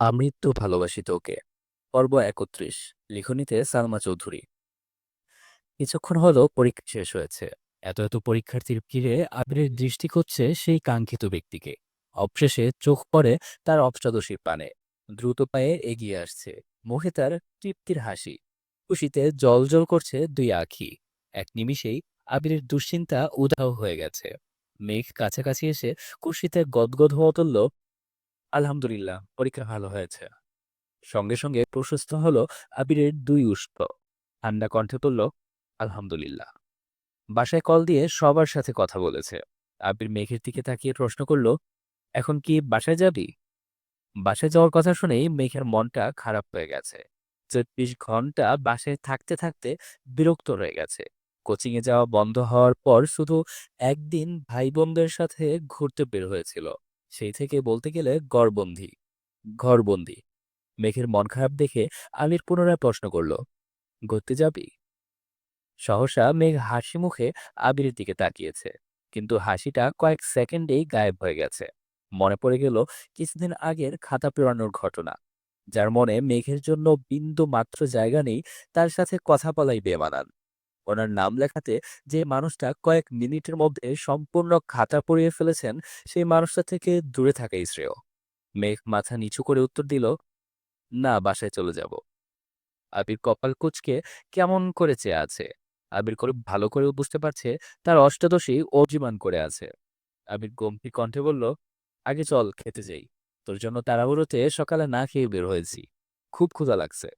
আমৃত্যু ভালোবাসি তোকে। পর্ব ৩১। লিখনীতে সালমা চৌধুরী। কিছুক্ষণ হলো পরীক্ষা শেষ হয়েছে। এত পরীক্ষার্থীর ভিড়ে আবিরের দৃষ্টি করছে সেই কাঙ্ক্ষিত ব্যক্তিকে। অবশেষে চোখ পড়ে তার অষ্টাদশীর পানে। দ্রুত পায়ে এগিয়ে আসছে। মুখে তার তৃপ্তির হাসি। খুশিতে জ্বলজ্বল করছে দুই আঁখি। এক নিমিষেই আবিরের দুশ্চিন্তা উধাও হয়ে গেছে। মেঘ কাছাকাছি এসে খুশিতে গদগদ হওয়া তুলল। আলহামদুলিল্লাহ, পরীক্ষা ভালো হয়েছে। সঙ্গে সঙ্গে প্রশস্ত হলো আবিরের দুই উষ্ঠ। ঠান্ডা কণ্ঠে বলল, আলহামদুলিল্লাহ। বাসায় কল দিয়ে সবার সাথে কথা বলেছে। আবির মেঘের দিকে তাকিয়ে প্রশ্ন করল, এখন কি বাসায় যাবি? বাসায় যাওয়ার কথা শুনেই মেঘের মনটা খারাপ হয়ে গেছে। ২৪ ঘন্টা বাসায় থাকতে থাকতে বিরক্ত হয়ে গেছে। কোচিংয়ে যাওয়া বন্ধ হওয়ার পর শুধু একদিন ভাই বোনদের সাথে ঘুরতে বের হয়েছিল। সেই থেকে বলতে গেলে ঘরবন্দি। মেঘের মন খারাপ দেখে আমির পুনরায় প্রশ্ন করল, ঘুরতে যাবি? সহসা মেঘ হাসি মুখে আবিরের দিকে তাকিয়েছে, কিন্তু হাসিটা কয়েক সেকেন্ডেই গায়েব হয়ে গেছে। মনে পড়ে গেল কিছুদিন আগের খাতা পেরানোর ঘটনা। যার মনে মেঘের জন্য বিন্দু মাত্র জায়গা নেই, তার সাথে কথা বলাই বেমানান। ওনার নাম লেখাতে যে মানুষটা কয়েক মিনিটের মধ্যে সম্পূর্ণ খাতা পড়িয়ে ফেলেছেন, সেই মানুষটা থেকে দূরে থাকাই শ্রেয়। মেঘ মাথা নিচু করে উত্তর দিল, না, বাসায় চলে যাব। আবির কপাল কুঁচকে কেমন করে চেয়ে আছে। আবির করে ভালো করে বুঝতে পারছে তার অষ্টাদশী অজিমান করে আছে। আবির গম্ভীর কণ্ঠে বলল, আগে চল খেতে যাই। তোর জন্য তাড়াহুড়োতে সকালে না খেয়ে বের হয়েছি। খুব ক্ষুধা লাগছে।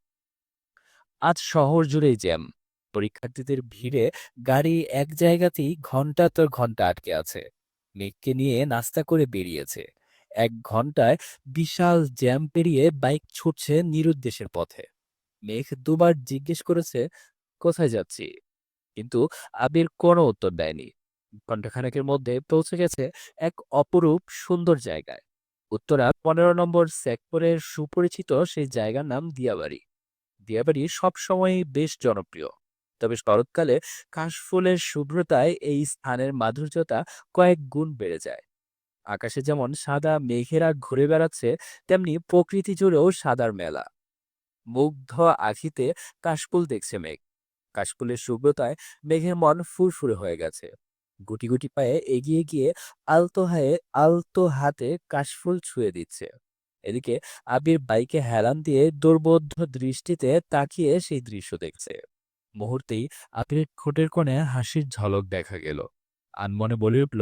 আজ শহর জুড়েই জ্যাম। পরীক্ষার্থীদের ভিড়ে গাড়ি এক জায়গাতেই ঘন্টা আটকে আছে। মেঘকে নিয়ে নাস্তা করে বেরিয়েছে। ১ ঘন্টায় বিশাল জ্যাম পেরিয়ে বাইক ছুটছে নিরুদ্দেশের পথে। মেঘ দুবার জিজ্ঞেস করেছে, কোথায় যাচ্ছি? কিন্তু আবির কোনো উত্তর দেয়নি। ঘণ্টাখানেকের মধ্যে পৌঁছে গেছে এক অপরূপ সুন্দর জায়গায়। উত্তরা ১৫ নম্বর সেক্টরের সুপরিচিত সেই জায়গার নাম দিয়াবাড়ি। দিয়াবাড়ি সবসময়ই বেশ জনপ্রিয়। তবে শরৎকালে কাশফুলের শুভ্রতায় এই স্থানের মাধুর্যতা কয়েক গুণ বেড়ে যায়। আকাশে যেমন সাদা মেঘেরা ঘুরে বেড়াচ্ছে, তেমনি প্রকৃতি জুড়েও সাদার মেলা। মুগ্ধ আখিতে কাশফুল দেখছে মেঘ। কাশফুলের শুভ্রতায় মেঘের মন ফুরফুরে হয়ে গেছে। গুটি গুটি পায়ে এগিয়ে গিয়ে আলতো হাতে কাশফুল ছুঁয়ে দিচ্ছে। এদিকে আবির বাইকে হেলান দিয়ে দুর্বোধ্য দৃষ্টিতে তাকিয়ে সেই দৃশ্য দেখছে। মুহূর্তেই আবিরের ঠোঁটের কোণে হাসির ঝলক দেখা গেল। আনমনে বলে উঠল,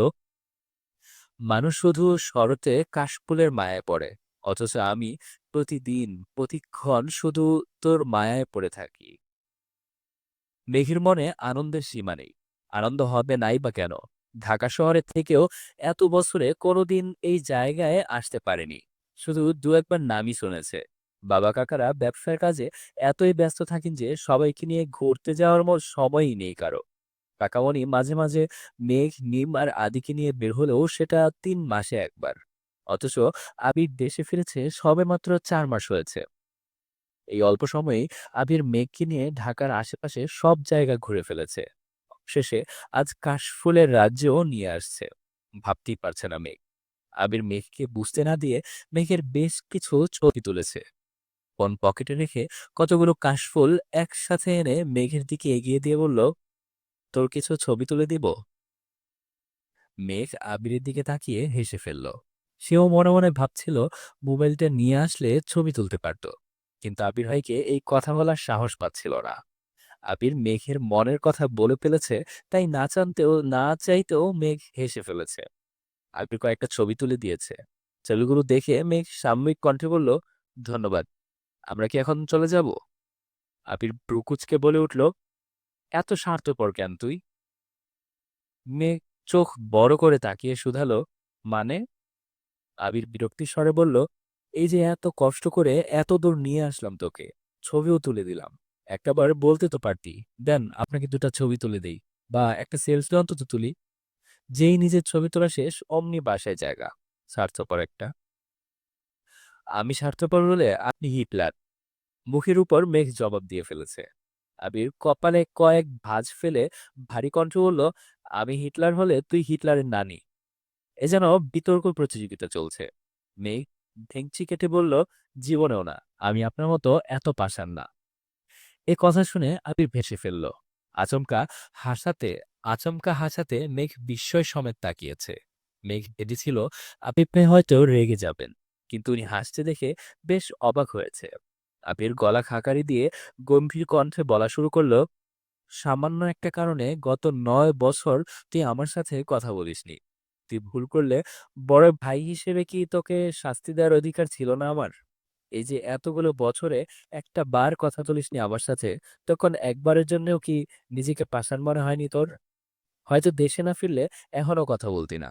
মানুষ শুধু শরতে কাশফুলের মায়ায় পড়ে, অথচ আমি প্রতিদিন প্রতিক্ষণ শুধু তোর মায়ায় পড়ে থাকি। মেঘের মনে আনন্দের সীমা নেই। আনন্দ হবে নাই বা কেন? ঢাকা শহরের থেকেও এত বছরে কোনোদিন এই জায়গায় আসতে পারেনি। শুধু দু একবার নামই শুনেছে। বাবা কাকারা ব্যবসার কাজে এতই ব্যস্ত থাকেন যে সবাইকে নিয়ে ঘুরতে যাওয়ার সময়ই নেই কারো। কাকামণি মাঝে মাঝে মেঘ, মিম আর আদিকে নিয়ে বের হলেও সেটা ৩ মাসে একবার। অথচ আবির দেশে ফিরেছে সবেমাত্র ৪ মাস হয়েছে। এই অল্প সময়েই আবির মেঘকে নিয়ে ঢাকার আশেপাশে সব জায়গা ঘুরে ফেলেছে। শেষে আজ কাশফুলের রাজ্যেও নিয়ে আসছে। ভাবতেই পারছে না মেঘ। আবির মেঘকে বুঝতে না দিয়ে মেঘের বেশ কিছু ছবি তুলেছে। ফোন পকেটে রেখে কতগুলো কাশফুল একসাথে এনে মেঘের দিকে এগিয়ে দিয়ে বলল, তোর কিছু ছবি তুলে দিব? মেঘ আবিরের দিকে তাকিয়ে হেসে ফেলল। সেও মনে মনে ভাবছিল মোবাইলটা নিয়ে আসলে ছবি তুলতে পারত, কিন্তু আবির ভাইকে এই কথা বলার সাহস পাচ্ছিল না। আবির মেঘের মনের কথা বলে ফেলেছে, তাই না চাইতেও মেঘ হেসে ফেলেছে। আবির কয়েকটা ছবি তুলে দিয়েছে। ছবিগুলো দেখে মেঘ সাময়িক কণ্ঠে বলল, ধন্যবাদ। আমরা কি এখন চলে যাব? আবির ব্রুকুচকে বলে উঠল, এত স্বার্থপর কেন তুই? মেঘ চোখ বড় করে তাকিয়ে শুধালো, মানে? আবির বিরক্তির স্বরে বলল, এই যে এত কষ্ট করে এত দূর নিয়ে আসলাম তোকে, ছবিও তুলে দিলাম, একটাবার বলতে তো পারতি, দেন আপনাকে দুটা ছবি তুলে দেই, বা একটা সেলফি অন্তত তুলি। যেই নিজের ছবি তোলা শেষ অমনি বাসায় জায়গা। স্বার্থপর একটা। আমি স্বার্থপর হলে আপনি হিটলার। মুখের উপর মেঘ জবাব দিয়ে ফেলেছে। আবির কপালে কয়েক ভাঁজ ফেলে ভারী কণ্ঠ বলল, আমি হিটলার হলে তুই হিটলারের নানি। এ যেন বিতর্ক প্রতিযোগিতা চলছে। মেঘ ভেংচি কেটে বলল, জীবনেও না। আমি আপনার মতো এত পাষাণ না। এ কথা শুনে আবির ভেসে ফেলল। আচমকা হাসাতে আচমকা হাসাতে মেঘ বিস্ময় সমেত তাকিয়েছে। মেঘ ভেবেছিল আবির ভাই হয়তো রেগে যাবেন, কিন্তু উনি হাসতে দেখে বেশ অবাক হয়েছে। আবির গলা খাকারি দিয়ে গম্ভীর কণ্ঠে বলা শুরু করলো, সামান্য একটা কারণে গত 9 বছর তুই আমার সাথে কথা বলিসনি। তুই ভুল করলে বড় ভাই হিসেবে কি তোকে শাস্তি দেওয়ার অধিকার ছিল না আমার? এই যে এতগুলো বছরে একটা বার কথা বলিসনি আমার সাথে, তখন একবারের জন্যও কি নিজেকে পাষাণ মনে হয়নি তোর? হয়তো দেশে না ফিরলে এখনো কথা বলতি না।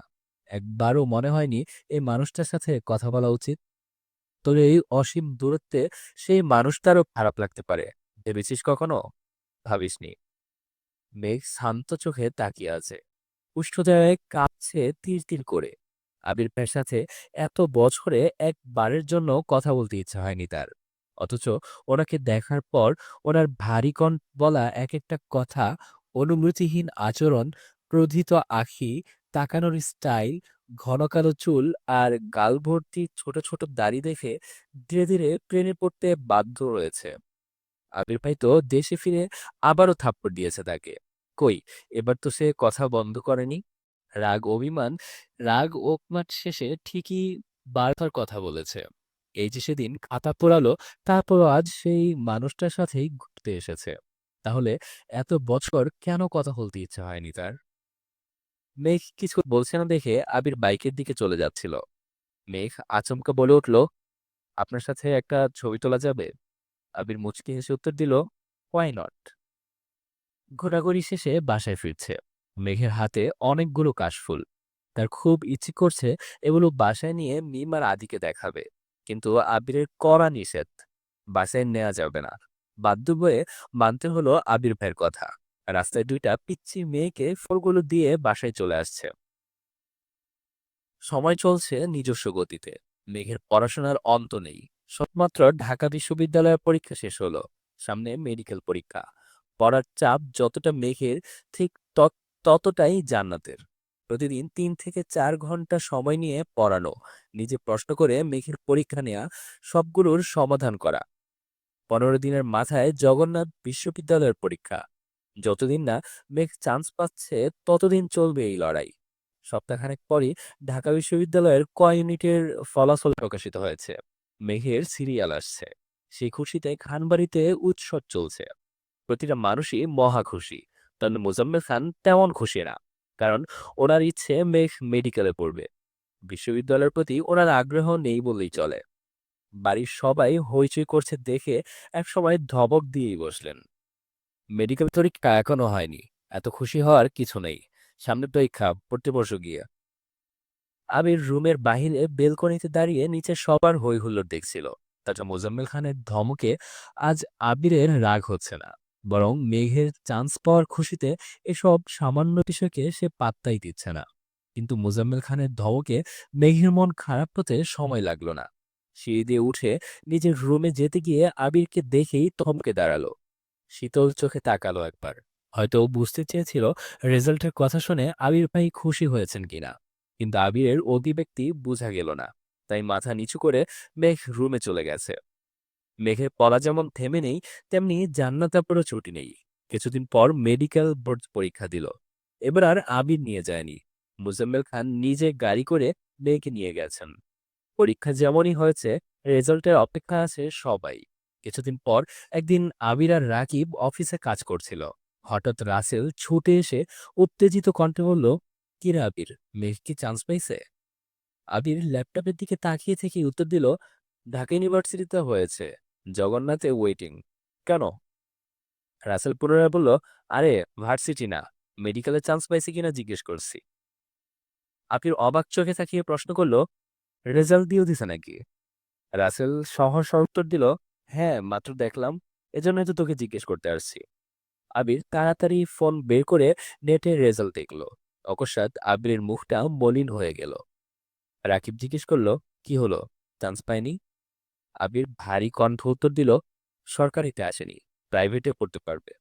একবারও মনে হয়নি এই মানুষটার সাথে কথা বলা উচিত? তোর এই অসীম দূরত্বে সেই মানুষটারও খারাপ লাগতে পারে, ভেবেছিস কখনো? ভাবিসনি। মেঘ শান্ত চোখে তাকিয়ে আছে, উষ্ণতায় কাঁপছে তিল তিল করে। আবির ভাইয়ের সাথে এত বছরে একবারের জন্য কথা বলতে ইচ্ছা হয়নি তার। অথচ ওনাকে দেখার পর ওনার ভারী কণ্ঠ, বলা এক একটা কথা, অনুমতিহীন আচরণ, ক্রোধিত আখি, তাকানোর স্টাইল, ঘন কালো চুল আর গাল ভর্তি ছোট ছোট দাড়ি দেখে ধীরে ধীরে প্রেমে পড়তে বাধ্য রয়েছে। আবির ভাই তো দেশে ফিরে আবারও থাপ্পড় দিয়েছে তাকে। কই, এবার তো সে কথা বন্ধ করেনি। রাগ অভিমান রাগ অপমান শেষে ঠিকই বারবার কথা বলেছে। এই যে সেদিন খাতা পোড়ালো, তারপরও আজ সেই মানুষটার সাথেই ঘুরতে এসেছে। তাহলে এত বছর কেন কথা বলতে ইচ্ছা হয়নি তার? মেঘ কিছু বলছে না দেখে আবির বাইকের দিকে চলে যাচ্ছিল। মেঘ আচমকা বলে উঠল, আপনার সাথে একটা ছবি তোলা যাবে? আবির মুচকি হেসে উত্তর দিল, হোয়াই নট। ঘোরাঘুরি শেষে বাসায় ফিরছে। মেঘের হাতে অনেকগুলো কাশফুল। তার খুব ইচ্ছে করছে এগুলো বাসায় নিয়ে মিম আর আদিকে দেখাবে, কিন্তু আবিরের কড়া নিষেধ। বাসায় নেওয়া যাবে না। বাধ্য হয়ে মানতে হলো আবির ভাইয়ের কথা। রাস্তায় দুইটা পিচ্চি মেয়েকে ফলগুলো দিয়ে বাসায় চলে আসছে। সময় চলছে নিজস্ব গতিতে। মেঘের পড়াশোনার অন্ত নেই। সবেমাত্র ঢাকা বিশ্ববিদ্যালয়ের পরীক্ষা শেষ হলো। সামনে মেডিকেল পরীক্ষা। পড়ার চাপ যতটা মেঘের, ঠিক ততটাই জান্নাতের। প্রতিদিন 3 থেকে 4 ঘন্টা সময় নিয়ে পড়ানো, নিজে প্রশ্ন করে মেঘের পরীক্ষা নেওয়া, সবগুলোর সমাধান করা। 15 দিনের মাথায় জগন্নাথ বিশ্ববিদ্যালয়ের পরীক্ষা। যতদিন না মেঘ চান্স পাচ্ছে, ততদিন চলবে এই লড়াই। সপ্তাহখানেক পরই ঢাকা বিশ্ববিদ্যালয়ের ক ইউনিটের ফলাফল প্রকাশিত হয়েছে। মেঘের সিরিয়াল আসছে। সেই খুশিতে খানবাড়িতে উৎসব চলছে। প্রতিটা মানুষই মহা খুশি। তবে মোজাম্মেল খান তেমন খুশি না। কারণ ওনার ইচ্ছে মেঘ মেডিকেলে পড়বে। বিশ্ববিদ্যালয়ের প্রতি ওনার আগ্রহ নেই বললেই চলে। বাড়ির সবাই হইচই করছে দেখে একসময় ধমক দিয়েই বসলেন। মেডিকেল পরীক্ষা এখনো হয়নি, এত খুশি হওয়ার কিছু নেই। সামনে পরীক্ষা, পড়তে বসো গিয়ে। আবির রুমের বাহিরে বেলকনিতে দাঁড়িয়ে নিচে সবার হই হুল্লোড় দেখছিল। তাছাড়া মোজাম্মেল খানের ধমকে আজ আবিরের রাগ হচ্ছে না, বরং মেঘের চান্স পাওয়ার খুশিতে এসব সামান্য বিষয়কে সে পাত্তাই দিচ্ছে না। কিন্তু মোজাম্মেল খানের ধমকে মেঘের মন খারাপ হতে সময় লাগলো না। সিঁড়ি দিয়ে উঠে নিজের রুমে যেতে গিয়ে আবিরকে দেখেই থমকে দাঁড়ালো। শীতল চোখে তাকালো একবার। হয়তো ও বুঝতে চেয়েছিল রেজাল্টের কথা শুনে আবির ভাই খুশি হয়েছেন কিনা। কিন্তু আবিরের অভিব্যক্তি বোঝা গেল না। তাই মাথা নিচু করে মেঘ রুমে চলে গেছে। মেঘের পড়া যেমন থেমে নেই, তেমনি জান্নাতের পরও ছুটি নেই। কিছুদিন পর মেডিকেল বোর্ড পরীক্ষা দিল। এবার আর আবির নিয়ে যায়নি। মুজাম্মেল খান নিজে গাড়ি করে মেয়েকে নিয়ে গেছেন। পরীক্ষা যেমনই হয়েছে, রেজাল্টের অপেক্ষা আছে সবাই। কিছুদিন পর একদিন আবির আর রাকিব অফিসে কাজ করছিল। হঠাৎ রাসেল ছুটে এসে উত্তেজিত কণ্ঠে বলল, কিরে আবির, মেঘ কি চান্স পাইছে? আবির ল্যাপটপের দিকে তাকিয়ে থেকে উত্তর দিল, ঢাকা ইউনিভার্সিটিতে হয়েছে, জগন্নাথে ওয়েটিং। কেন? রাসেল পুনরায় বলল, আরে ভার্সিটি না, মেডিকেলে চান্স পাইছে কিনা জিজ্ঞেস করছি। আবির অবাক চোখে তাকিয়ে প্রশ্ন করল, রেজাল্ট দিয়েও দিছে নাকি? রাসেল সহসা উত্তর দিল, হ্যাঁ, মাত্র দেখলাম, এজন্যই তো তোকে জিজ্ঞেস করতে আসছি। আবির তাড়াতাড়ি ফোন বের করে নেটে রেজাল্ট দেখলো। অকস্মাৎ আবিরের মুখটা মলিন হয়ে গেল। রাকিব জিজ্ঞেস করলো, কি হলো, চান্স পায়নি? আবির ভারী কণ্ঠ উত্তর দিল, সরকারিতে আসেনি, প্রাইভেটে পড়তে পারবে।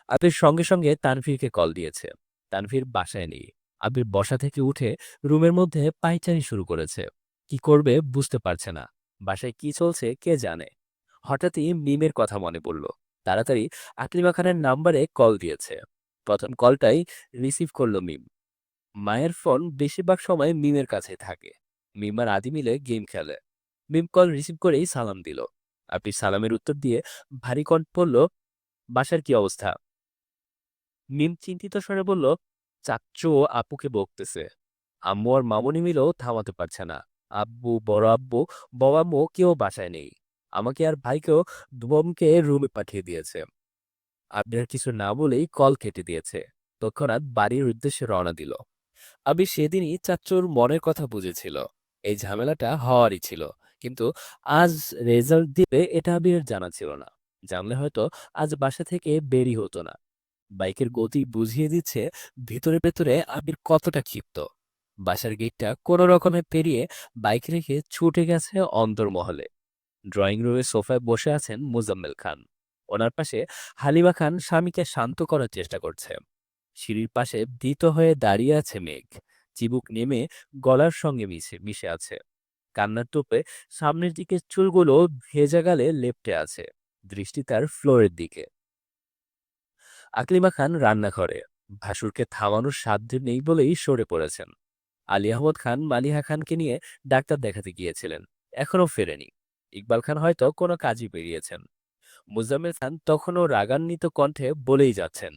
আবির সঙ্গে সঙ্গে তানভীরকে কল দিয়েছে। তানভীর বাসায় নেই। আবির বসা থেকে উঠে রুমের মধ্যে পায়চারি শুরু করেছে। কি করবে বুঝতে পারছে না। বাসায় কি চলছে কে জানে। হঠাৎই মিমের কথা মনে পড়ল। তাড়াতাড়ি আকলিমা খানের নাম্বারে কল দিয়েছে। প্রথম কলটাই রিসিভ করলো মিম। মায়ের ফোন বেশিরভাগ সময় মিমের কাছে থাকে। মিম আর আদি মিলে গেম খেলে। মিম কল রিসিভ করেই সালাম দিল। আপনি সালামের উত্তর দিয়ে ভারী কণ্ঠ বলল, বাসার কি অবস্থা? মিম চিন্তিত স্বরে বলল, চাচ্চু ও আপুকে বকতেছে। আম্মু আর মামুনি মিলেও থামাতে পারছে না। আব্বু, বড় আব্বু, বাবা আম্মু কেউ বাসায় নেই। আমাকে আর ভাইকেও ধুবমকে রুমে পাঠিয়ে দিয়েছে। আবির কিছু না বলেই কল কেটে দিয়েছে। তৎক্ষণাৎ বাড়ির উদ্দেশ্যে রওনা দিল। আবির সেদিনই চাচ্চুর মনের কথা বুঝেছিল। এই ঝামেলাটা হওয়ারই ছিল। কিন্তু আজ রেজাল্ট দিবে এটা আবিরের জানা ছিল না। জানলে হয়তো আজ বাসা থেকে বেরই হতো না। বাইকের গতি বুঝিয়ে দিচ্ছে ভিতরে ভেতরে আবির কতটা ক্ষিপ্ত। বাসার গেটটা কোনো রকমে পেরিয়ে বাইক রেখে ছুটে গেছে অন্দরমহলে। ড্রয়িং রুমে সোফায় বসে আছেন মোজাম্মেল খান। ওনার পাশে হালিমা খান স্বামীকে শান্ত করার চেষ্টা করছে। সিঁড়ির পাশে ভীত হয়ে দাঁড়িয়ে আছে মেঘ। চিবুক নেমে গলার সঙ্গে মিশে মিশে আছে। কান্নার টোপে সামনের দিকে চুলগুলো ভেজা গালে লেপ্টে আছে। দৃষ্টি তার ফ্লোরের দিকে। আকলিমা খান রান্নাঘরে। ভাসুরকে থামানোর সাধ্য নেই বলেই সরে পড়েছেন। আলী আহমদ খান মালিহা খানকে নিয়ে ডাক্তার দেখাতে গিয়েছিলেন। এখনো ফেরেনি। ইকবাল খান হয়তো কোনো কাজই বেরিয়েছেন। মুজাম্মেল খান তখনও রাগান্বিত কণ্ঠে বলেই যাচ্ছেন,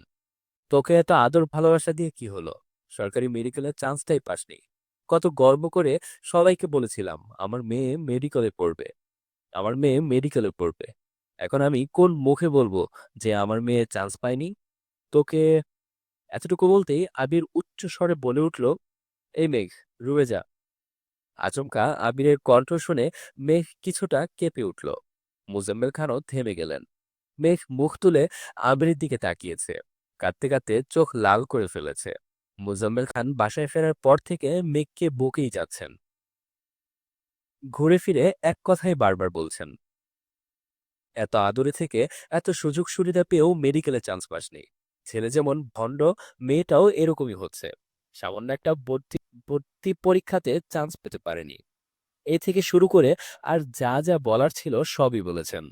তোকে এত আদর ভালোবাসা দিয়ে কি হলো? সরকারি মেডিকেলের চান্সটাই পাসনি। কত গর্ব করে সবাইকে বলেছিলাম আমার মেয়ে মেডিকেলে পড়বে, আমার মেয়ে মেডিকেলে পড়বে। এখন আমি কোন মুখে বলবো যে আমার মেয়ে চান্স পায়নি? তোকে এতটুকু বলতেই আবির উচ্চ স্বরে বলে উঠল, এই মেঘ, রুমে যা। আচমকা আবিরের কণ্ঠ শুনে মেঘ কিছুটা কেঁপে উঠল। মুজাম্মেল খানও থেমে গেলেন। মেঘ মুখ তুলে আবিরের দিকে তাকিয়েছে। কাঁদতে কাঁদতে চোখ লাল করে ফেলেছে। মুজাম্মেল খান বাসায় ফেরার পর থেকে মেঘকে বকেই যাচ্ছেন। ঘুরে ফিরে এক কথাই বারবার বলছেন, এত আদরে থেকে এত সুযোগ সুবিধা পেয়েও মেডিকেলে চান্স পাসনি। ছেলে যেমন ভণ্ড, মেয়েটাও এরকমই হচ্ছে। সামান্য একটা ভর্তি ভর্তি পরীক্ষাতে চান্স পেতে পারেনি। এ থেকে শুরু করে আর যা যা বলার ছিল সবই বলেছেন।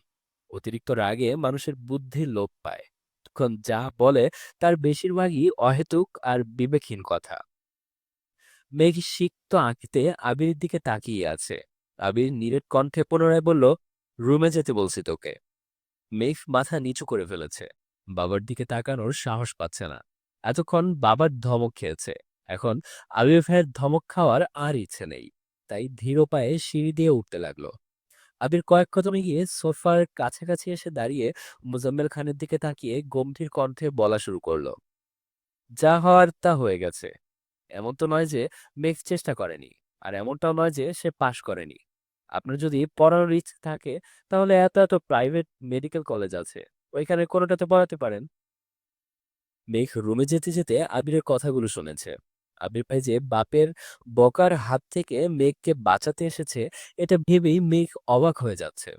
অতিরিক্ত রাগে মানুষের বুদ্ধি লোপ পায়। তখন যা বলে তার বেশিরভাগই অহেতুক আর বিবেকহীন কথা। মেঘ সিক্ত আঁকিতে আবিরের দিকে তাকিয়ে আছে। আবির নীরের কণ্ঠে পুনরায় বলল, রুমে যেতে বলছি তোকে। মেঘ মাথা নিচু করে ফেলেছে। বাবার দিকে তাকানোর সাহস পাচ্ছে না। এতক্ষণ বাবার ধমক খেয়েছে। এখন আবির ভাইয়ের ধমক খাওয়ার আর ইচ্ছে নেই। তাই ধীর পায়ে সিঁড়ি দিয়ে উঠতে লাগলো। আবির কয়েক কদমে গিয়ে সোফার কাছাকাছি এসে দাঁড়িয়ে মুজাম্মেল খানের দিকে তাকিয়ে গম্ভীর কণ্ঠে বলা শুরু করলো, যা হওয়ার তা হয়ে গেছে। এমন তো নয় যে মেঘ চেষ্টা করেনি, আর এমনটাও নয় যে সে পাশ করেনি। আপনার যদি পড়ানোর ইচ্ছে থাকে তাহলে এত এত প্রাইভেট মেডিকেল কলেজ আছে, ওইখানে কোনোটাতে পড়াতে পারেন। মেঘ রুমে যেতে যেতে আবিরের কথাগুলো শুনেছে। আবির ভাই যে বাপের বকার হাত থেকে মেঘকে বাঁচাতে এসেছে এটা ভেবেই মেঘ অবাক হয়ে যাচ্ছে।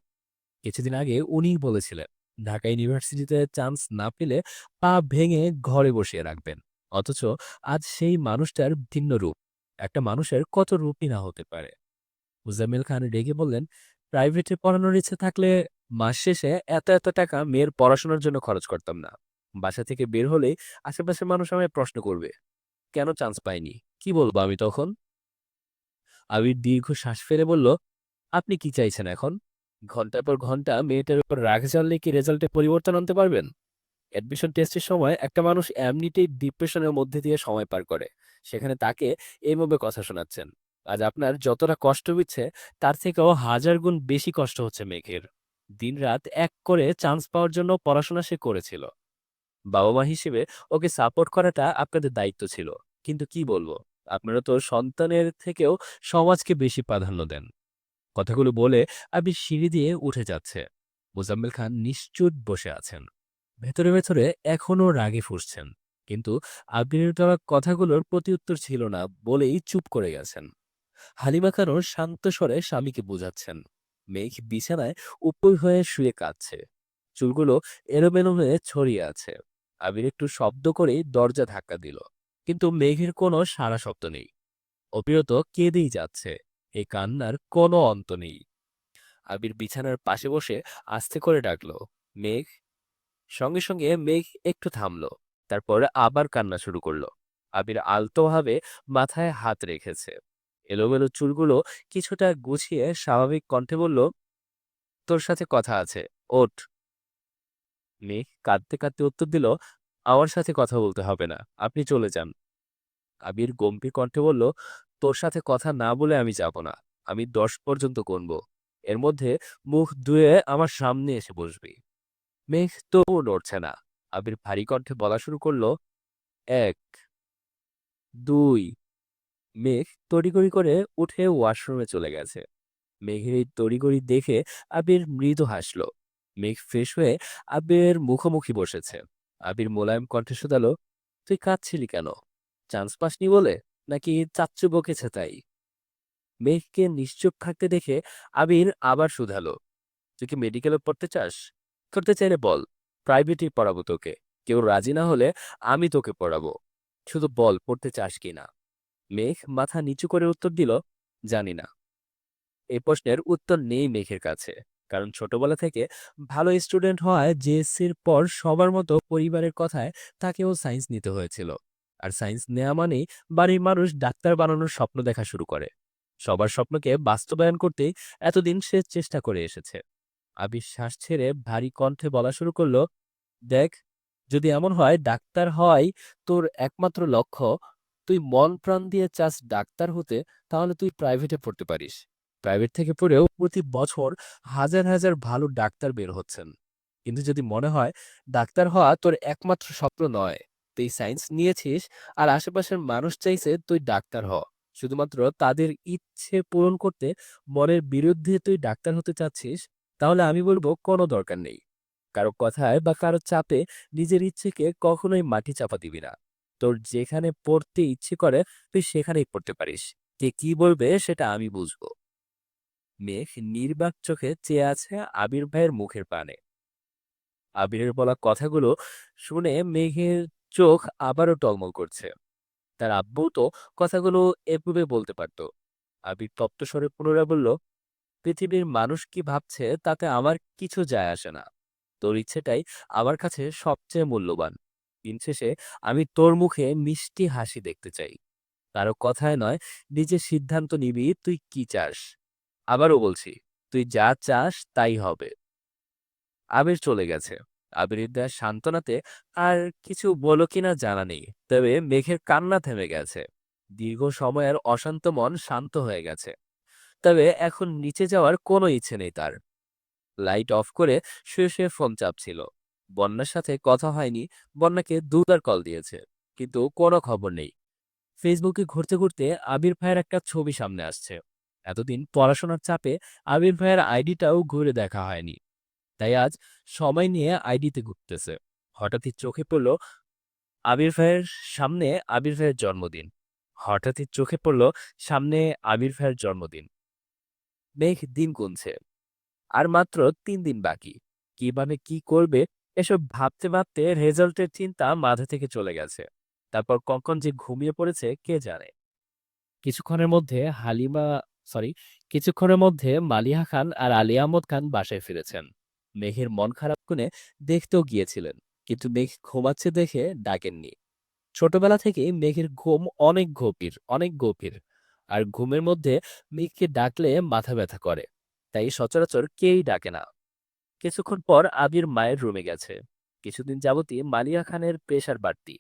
কিছুদিন আগে উনিই বলেছিলেন ঢাকা ইউনিভার্সিটিতে চান্স না পেলে পা ভেঙে ঘরে বসিয়ে রাখবেন। অথচ আজ সেই মানুষটার ভিন্ন রূপ। একটা মানুষের কত রূপই না হতে পারে। মুজাম্মেল খান রেগে বললেন, প্রাইভেটে পড়ানোর ইচ্ছে থাকলে মাস শেষে এত এত টাকা মেয়ের পড়াশোনার জন্য খরচ করতাম না। বাসা থেকে বের হলেই আশেপাশের মানুষ আমায় প্রশ্ন করবে, কেন চান্স পাইনি? কি বলবো আমি তখন? আবির দীর্ঘ শ্বাস ফেলে বলল, আপনি কি চাইছেন এখন? ঘন্টার পর ঘন্টা মেয়েটার উপর রাগ জ্বাললে কি রেজাল্টে পরিবর্তন আনতে পারবেন? অ্যাডমিশন টেস্টের সময় একটা মানুষ এমনিতেই ডিপ্রেশনের মধ্যে দিয়ে সময় পার করে, সেখানে তাকে এইভাবে কথা শোনাচ্ছেন। আজ আপনার যতটা কষ্ট হচ্ছে তার থেকেও হাজার গুণ বেশি কষ্ট হচ্ছে মেঘের। দিনরাত এক করে চান্স পাওয়ার জন্য পড়াশোনা সে করেছিল। বাবা মা হিসেবে ওকে সাপোর্ট করাটা আপনাদের দায়িত্ব ছিল। কিন্তু কি বলবো, আপনারা তো সন্তানের থেকেও সমাজকে বেশি প্রাধান্য দেন। কথাগুলো বলে আবির সিঁড়ি দিয়ে উঠে যাচ্ছে। মোজাম্মেল খান নিশ্চুপ বসে আছেন। ভেতরে ভেতরে এখনো রাগে ফুঁসছেন। কিন্তু আবিরের দেওয়া কথাগুলোর প্রতিউত্তর ছিল না বলেই চুপ করে গেছেন। হালিমা খানও শান্ত স্বরে স্বামীকে বোঝাচ্ছেন। মেঘ বিছানায় উপর হয়ে শুয়ে কাঁদছে। চুলগুলো এলোমেলো হয়ে ছড়িয়ে আছে। আবির একটু শব্দ করেই দরজা ধাক্কা দিল। কিন্তু মেঘের কোনো সাড়া শব্দ নেই। অবিরত কেঁদেই যাচ্ছে। এই কান্নার কোনো অন্ত নেই। আবির বিছানার পাশে বসে আস্তে করে ডাকলো, মেঘ। সঙ্গে সঙ্গে মেঘ একটু থামলো। তারপরে আবার কান্না শুরু করলো। আবির আলতোভাবে মাথায় হাত রেখেছে। এলোমেলো চুলগুলো কিছুটা গুছিয়ে স্বাভাবিক কণ্ঠে বলল, তোর সাথে কথা আছে, ওঠ। মেঘ কাঁদতে কাঁদতে উত্তর দিল, আমার সাথে কথা বলতে হবে না, আপনি চলে যান। আবির গম্ভীর কণ্ঠে বলল, তোর সাথে কথা না বলে আমি যাব না। আমি 10 পর্যন্ত গুনবো। এর মধ্যে মুখ ধুয়ে আমার সামনে এসে বসবি। মেঘ তবুও নড়ছে না। আবির ভারী কণ্ঠে বলা শুরু করলো, 1, 2। মেঘ তড়িঘড়ি করে উঠে ওয়াশরুমে চলে গেছে। মেঘের এই তড়িঘড়ি দেখে আবির মৃদু হাসলো। মেঘ ফ্রেশ হয়ে আবির মুখোমুখি বসেছে। আবির মোলায়েম কণ্ঠে শুধালো, তুই কাঁদছিলি কেন? চান্স পাসনি বলে, নাকি চাচ্চু বকেছে তাই? মেঘকে নিশ্চুপ থাকতে দেখে আবির আবার শুধালো, তুই কি মেডিকেলে পড়তে চাস? করতে চাইলে বল, প্রাইভেটেই পড়াবো তোকে। কেউ রাজি না হলে আমি তোকে পড়াবো। শুধু বল পড়তে চাস কিনা। মেঘ মাথা নিচু করে উত্তর দিল, জানি না। এই প্রশ্নের উত্তর নেই মেঘের কাছে। কারণ ছোটবেলা থেকে ভালো স্টুডেন্ট হওয়ায় জেএসসির পর সবার মতো পরিবারের কথায় তাকেও সায়েন্স নিতে হয়েছিল। আর সায়েন্স নেওয়া মানেই বাড়ির মানুষ ডাক্তার বানানোর স্বপ্ন দেখা শুরু করে। সবার স্বপ্নকে বাস্তবায়ন করতেই এতদিন সে চেষ্টা করে এসেছে। আবির শ্বাস ছেড়ে ভারী কণ্ঠে বলা শুরু করলো, দেখ, যদি এমন হয় ডাক্তার হয় তোর একমাত্র লক্ষ্য, তুই মন প্রাণ দিয়ে চাস ডাক্তার হতে, তাহলে তুই প্রাইভেটে পড়তে পারিস। প্রাইভেট থেকে পড়েও প্রতি বছর হাজার হাজার ভালো ডাক্তার বের হচ্ছেন। কিন্তু যদি মনে হয় ডাক্তার হওয়া তোর একমাত্র স্বপ্ন নয়, তুই সায়েন্স নিয়েছিস আর আশেপাশের মানুষ চাইছে তুই ডাক্তার হ, শুধুমাত্র তাদের ইচ্ছে পূরণ করতে মনের বিরুদ্ধে তুই ডাক্তার হতে চাচ্ছিস, তাহলে আমি বলবো কোনো দরকার নেই। কারো কথায় বা কারো চাপে নিজের ইচ্ছেকে কখনোই মাটি চাপা দিবি না। তোর যেখানে পড়তে ইচ্ছে করে তুই সেখানেই পড়তে পারিস। কে কি বলবে সেটা আমি বুঝবো। মেঘ নির্বাক চোখে চেয়ে আছে আবির ভাইয়ের মুখের পানে। আবিরের বলা কথাগুলো শুনে মেঘের চোখ আবারও টলমল করছে। তার আব্বু তো কথাগুলো এভাবে বলতে পারতো। আবির তপ্ত স্বরে পুনরায় বলল, পৃথিবীর মানুষ কি ভাবছে তাতে আমার কিছু যায় আসে না। তোর ইচ্ছেটাই আমার কাছে সবচেয়ে মূল্যবান। দিন শেষে আমি তোর মুখে মিষ্টি হাসি দেখতে চাই। কারো কথায় নয়, নিজের সিদ্ধান্ত নিবি তুই কি চাস। আবারও বলছি, তুই যা চাস তাই হবে। আবির চলে গেছে। আবিরের দেয়া সান্ত্বনাতে আর কিছু বলো কিনা জানা নেই, তবে মেঘের কান্না থেমে গেছে। দীর্ঘ সময়ের অশান্ত মন শান্ত হয়ে গেছে। তবে এখন নিচে যাওয়ার কোনো ইচ্ছে নেই তার। লাইট অফ করে শুয়ে শুয়ে ফোন চাপছিল। বন্যার সাথে কথা হয়নি। বন্যাকে দুবার কল দিয়েছে, কিন্তু কোনো খবর নেই। ফেসবুকে ঘুরতে ঘুরতে আবির ভাইয়ের একটা ছবি সামনে আসছে। এতদিন পড়াশোনার চাপে আবির ভাইয়ের আইডিটাও ঘুরে দেখা হয়নি। তাই আজ সময় নিয়ে আইডিতে ঘুরতেছে। হঠাৎই চোখে পড়ল আবির ভাইয়ের সামনে আবির ভাইয়ের জন্মদিন। হঠাৎই চোখে পড়ল সামনে আবির ভাইয়ের জন্মদিন। মেঘ দিন গুনছে। আর মাত্র 3 দিন বাকি। কিভাবে কি করবে এসব ভাবতে ভাবতে রেজাল্টের চিন্তা মাথা থেকে চলে গেছে। তারপর কখন যে ঘুমিয়ে পড়েছে কে জানে। কিছুক্ষণের মধ্যে হালিমা সরি কিছুক্ষণের মধ্যে মালিহা খান আর আলী আহমদ খান বাসায় ফিরেছেন। মেঘের মন খারাপ শুনে দেখতেও গিয়েছিলেন, কিন্তু মেঘ ঘুমাচ্ছে দেখে ডাকেননি। ছোটবেলা থেকেই মেঘের ঘুম অনেক গভীর, অনেক গভীর। আর ঘুমের মধ্যে মেঘকে ডাকলে মাথা ব্যথা করে। তাই সচরাচর কেউই ডাকে না। কিছুক্ষণ পর আবির মায়ের রুমে গেছে। কিছুদিন যাবতই মালিয়া খানের প্রেশার বাড়তি।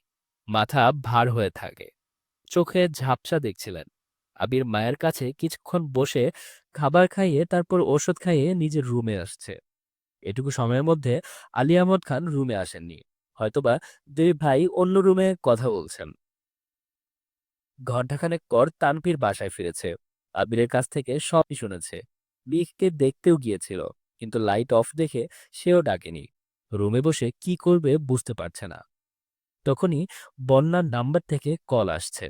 মাথা ভার হয়ে থাকে। চোখে ঝাপসা দেখছিলেন। আবির মায়ের কাছে কিছুক্ষণ বসে খাবার খাইয়ে তারপর ওষুধ খাইয়ে নিজের রুমে আসছে। এটুকু সময়ের মধ্যে আলী আহমদ খান রুমে আসেননি। হয়তোবা দুই ভাই অন্য রুমে কথা বলছেন। ঘণ্টাখানেক পর তানভীর বাসায় ফিরেছে। আবিরের কাছ থেকে সবই শুনেছে। মিককে দেখতেও গিয়েছিল, কিন্তু লাইট অফ দেখে সেও ডাকেনি। রুমে বসে কি করবে বুঝতে পারছে না। তখনই বন্যার নাম্বার থেকে কল আসছে।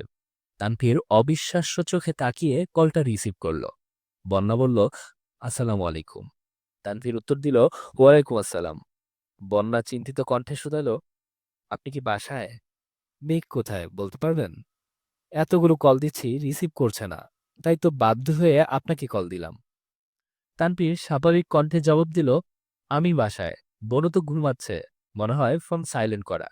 তানভীর অবিশ্বাস্য চোখে তাকিয়ে কলটা রিসিভ করলো। বন্যা বলল, আসসালামু আলাইকুম। তানভীর উত্তর দিল, ওয়ালাইকুম আসসালাম। বন্যা চিন্তিত কণ্ঠে শুধালো, আপনি কি বাসায়? মেঘ কোথায় বলতে পারবেন? এতগুলো কল দিচ্ছি রিসিভ করছে না। তাই তো বাধ্য হয়ে আপনাকে কল দিলাম। তানভীর স্বাভাবিক কণ্ঠে জবাব দিল, আমি বাসায়। বোনও তো ঘুমাচ্ছে। মনে হয় ফোন সাইলেন্ট করা।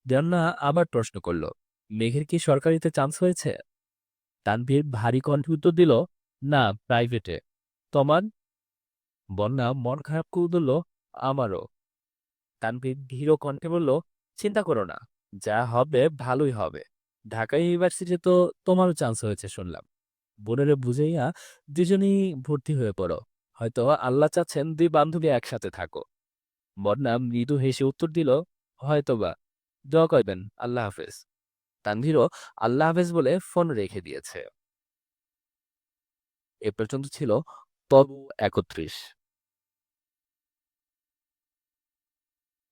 দেওয়ান্না আবার প্রশ্ন করল, মেঘের কি সরকারিতে চান্স হয়েছে? তানভীর ভারী কণ্ঠে উত্তর দিল, না, প্রাইভেটে। তোমার? বন্যা মন খারাপ করে বলল, আমারও। তানভীর ধীর কণ্ঠে বলল, চিন্তা করো না, যা হবে ভালোই হবে। ঢাকা ইউনিভার্সিটি তো তোমারও চান্স হয়েছে শুনলাম। বোনেরে বুঝাইয়া দুজনেই ভর্তি হয়ে পড়ো। হয়তো আল্লাহ চাচ্ছেন দুই বান্ধবী একসাথে থাকো। বন্যা মৃদু হেসে উত্তর দিল, হয়তোবা। দোয়া করবেন। আল্লাহ হাফেজ। তানভীরও আল্লাহ হাফেজ বলে ফোন রেখে দিয়েছে। এ পর্যন্ত ছিল তবু ৩১।